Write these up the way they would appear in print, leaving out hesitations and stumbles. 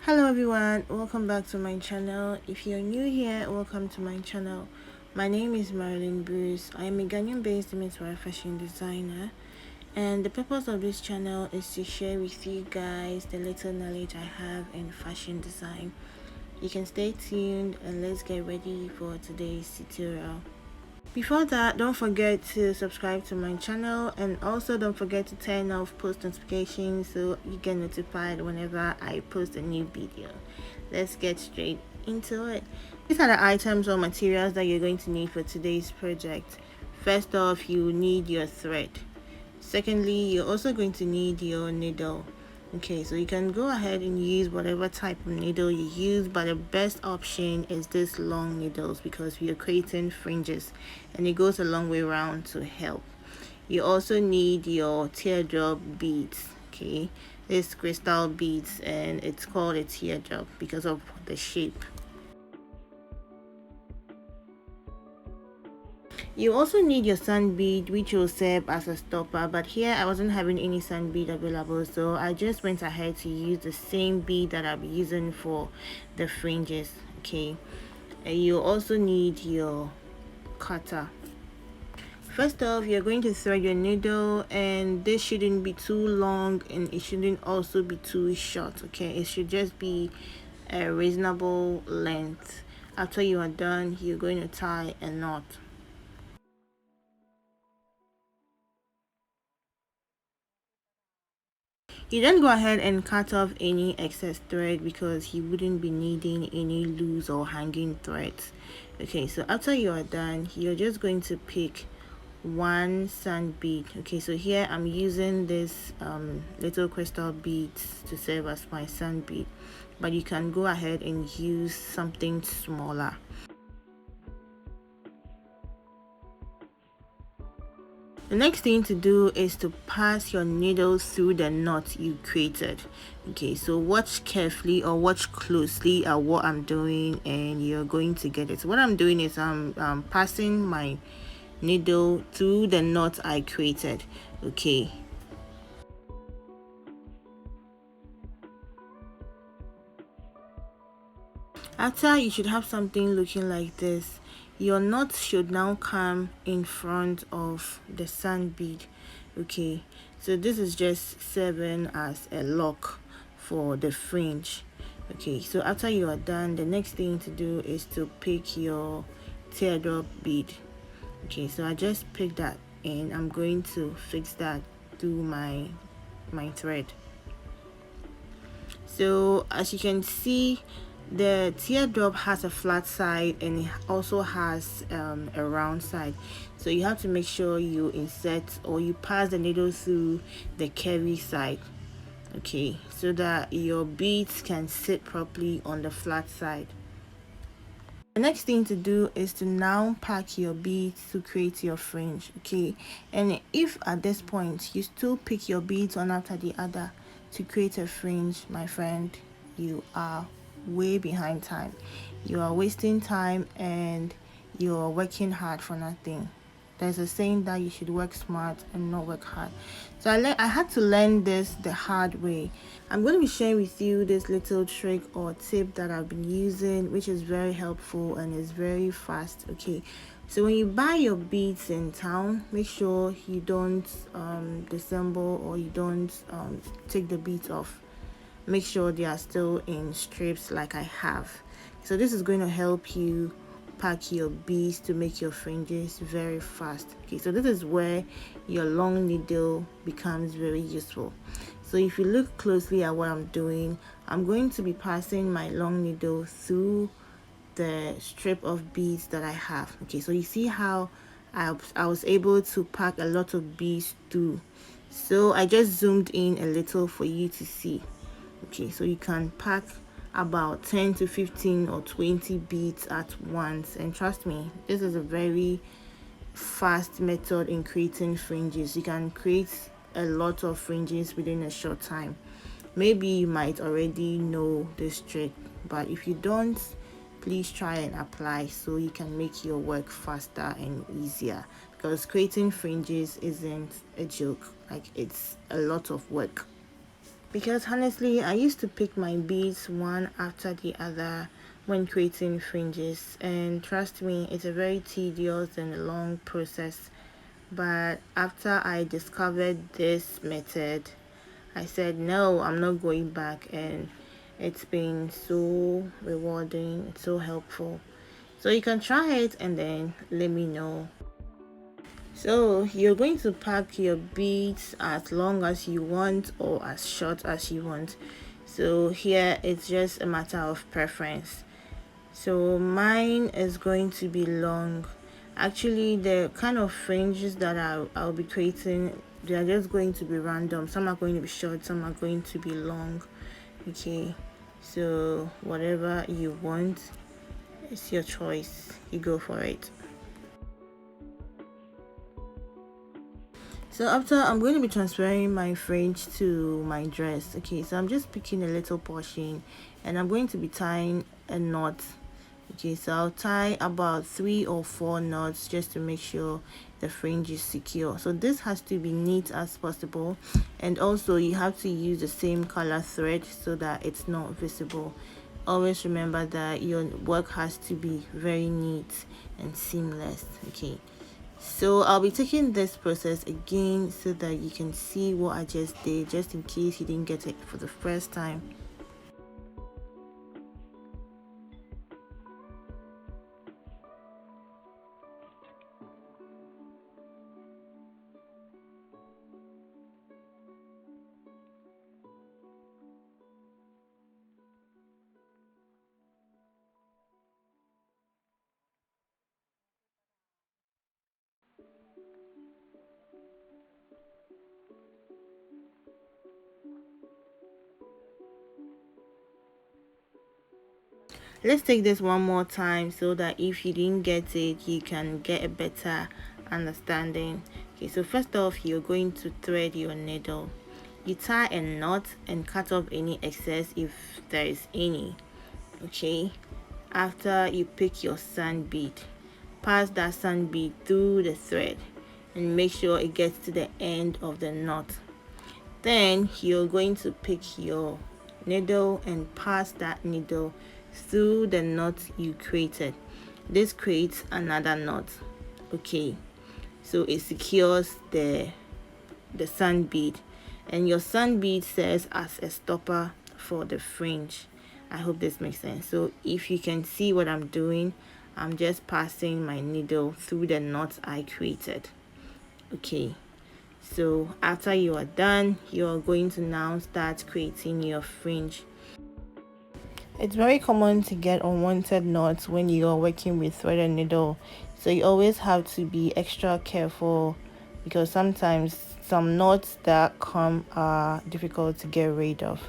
Hello everyone, welcome back to my channel. If you're new here, welcome to my channel. My name is Marilyn Bruce. I am a Ghanaian based menswear fashion designer, and the purpose of this channel is to share with you guys the little knowledge I have in fashion design. You can stay tuned and let's get ready for today's tutorial. Before that, don't forget to subscribe to my channel, and also don't forget to turn off post notifications so you get notified whenever I post a new video. Let's get straight into it. These are the items or materials that you're going to need for today's project. First off, you need your thread. Secondly, you're also going to need your needle. Okay, so you can go ahead and use whatever type of needle you use, but the best option is this long needles because we are creating fringes and it goes a long way around to help. You also need your teardrop beads. Okay, this crystal beads, and it's called a teardrop because of the shape. You also need your sand bead, which will serve as a stopper, but here I wasn't having any sand bead available, so I just went ahead to use the same bead that I'll be using for the fringes. Okay, and you also need your cutter. First off, you're going to thread your needle, and this shouldn't be too long and it shouldn't also be too short. Okay, it should just be a reasonable length. After you are done, you're going to tie a knot. You then go ahead and cut off any excess thread because you wouldn't be needing any loose or hanging threads. Okay, so after you are done, you're just going to pick one sand bead. Okay, so here I'm using this little crystal beads to serve as my sand bead, but you can go ahead and use something smaller. The next thing to do is to pass your needle through the knot you created. Okay, so watch carefully or watch closely at what I'm doing and you're going to get it. So what I'm doing is I'm passing my needle through the knot I created. Okay. After, you should have something looking like this. Your knot should now come in front of the sand bead. Okay, so this is just serving as a lock for the fringe. Okay, so after you are done, the next thing to do is to pick your teardrop bead. Okay, so I just picked that and I'm going to fix that through my thread. So as you can see, the teardrop has a flat side and it also has a round side, so you have to make sure you insert or you pass the needle through the curvy side, okay, so that your beads can sit properly on the flat side. The next thing to do is to now pack your beads to create your fringe. Okay, and if at this point you still pick your beads one after the other to create a fringe, my friend, you are way behind time. You are wasting time and you are working hard for nothing. There's a saying that you should work smart and not work hard. So I had to learn this the hard way. I'm going to be sharing with you this little trick or tip that I've been using, which is very helpful and is very fast. Okay, so when you buy your beads in town, make sure you don't disassemble or you don't take the beads off. Make sure they are still in strips like I have. So this is going to help you pack your beads to make your fringes very fast. Okay, so this is where your long needle becomes very useful. So if you look closely at what I'm doing, I'm going to be passing my long needle through the strip of beads that I have. Okay, so you see how I was able to pack a lot of beads through. So I just zoomed in a little for you to see. Okay, so you can pack about 10 to 15 or 20 beads at once, and trust me, this is a very fast method in creating fringes. You can create a lot of fringes within a short time. Maybe you might already know this trick, but if you don't, please try and apply so you can make your work faster and easier, because creating fringes isn't a joke. Like, it's a lot of work. because honestly I used to pick my beads one after the other when creating fringes, and trust me, it's a very tedious and long process. But after I discovered this method, I said no, I'm not going back, and it's been so rewarding, it's so helpful. So you can try it and then let me know. So you're going to pack your beads as long as you want or as short as you want. So here it's just a matter of preference. So mine is going to be long. Actually, the kind of fringes that I'll be creating, they are just going to be random. Some are going to be short, some are going to be long. Okay, so whatever you want, it's your choice. You go for it. So after, I'm going to be transferring my fringe to my dress. Okay, so I'm just picking a little portion and I'm going to be tying a knot. Okay, so I'll tie about 3 or 4 knots just to make sure the fringe is secure. So this has to be neat as possible, and also you have to use the same color thread so that it's not visible. Always remember that your work has to be very neat and seamless. Okay, so I'll be taking this process again so that you can see what I just did, just in case you didn't get it for the first time. Let's take this one more time so that if you didn't get it, you can get a better understanding. Okay, so first off, you're going to thread your needle. You tie a knot and cut off any excess if there is any. Okay, after you pick your sand bead, pass that sand bead through the thread and make sure it gets to the end of the knot. Then you're going to pick your needle and pass that needle through the knot you created. This creates another knot. Okay, so it secures the sand bead, and your sand bead serves as a stopper for the fringe. I hope this makes sense. So if you can see what I'm doing, I'm just passing my needle through the knot I created. Okay, so after you are done, you're going to now start creating your fringe. It's very common to get unwanted knots when you are working with thread and needle, so you always have to be extra careful because sometimes some knots that come are difficult to get rid of.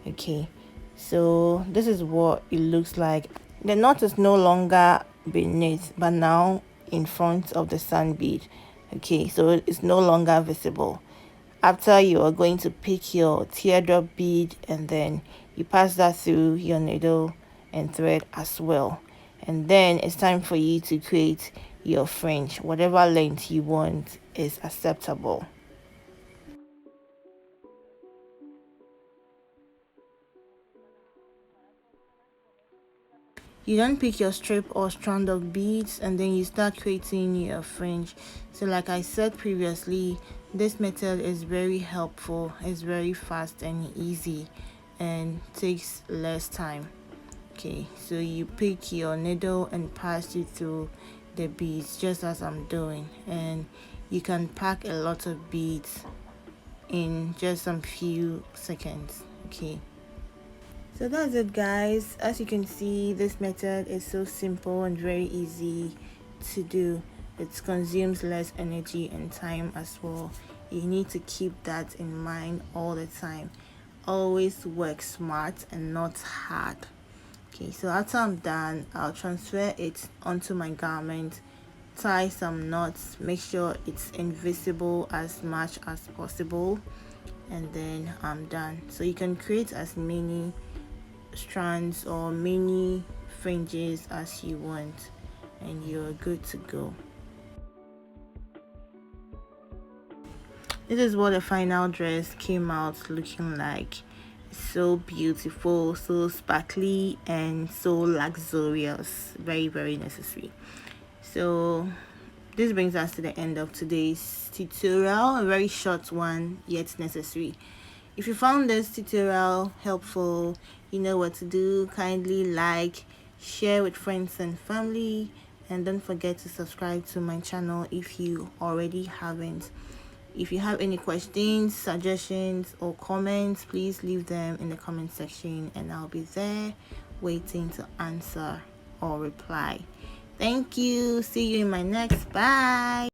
Okay, so this is what it looks like. The knot is no longer beneath but now in front of the sand bead. Okay, so it's no longer visible. After, you are going to pick your teardrop bead and then you pass that through your needle and thread as well, and then it's time for you to create your fringe. Whatever length you want is acceptable. You then pick your strip or strand of beads and then you start creating your fringe. So like I said previously, this method is very helpful, it's very fast and easy and takes less time. Okay, so you pick your needle and pass it through the beads just as I'm doing, and you can pack a lot of beads in just some few seconds. Okay, so that's it, guys. As you can see, this method is so simple and very easy to do. It consumes less energy and time as well. You need to keep that in mind all the time. Always work smart and not hard. Okay, so after I'm done, I'll transfer it onto my garment, tie some knots, make sure it's invisible as much as possible, and then I'm done. So you can create as many strands or many fringes as you want, and you're good to go. This is what the final dress came out looking like. So beautiful, so sparkly, and so luxurious. Very, very necessary. So this brings us to the end of today's tutorial, a very short one yet necessary. If you found this tutorial helpful, you know what to do. Kindly like, share with friends and family, and don't forget to subscribe to my channel if you already haven't. If you have any questions, suggestions, or comments, please leave them in the comment section and I'll be there waiting to answer or reply. Thank you. See you in my next. Bye.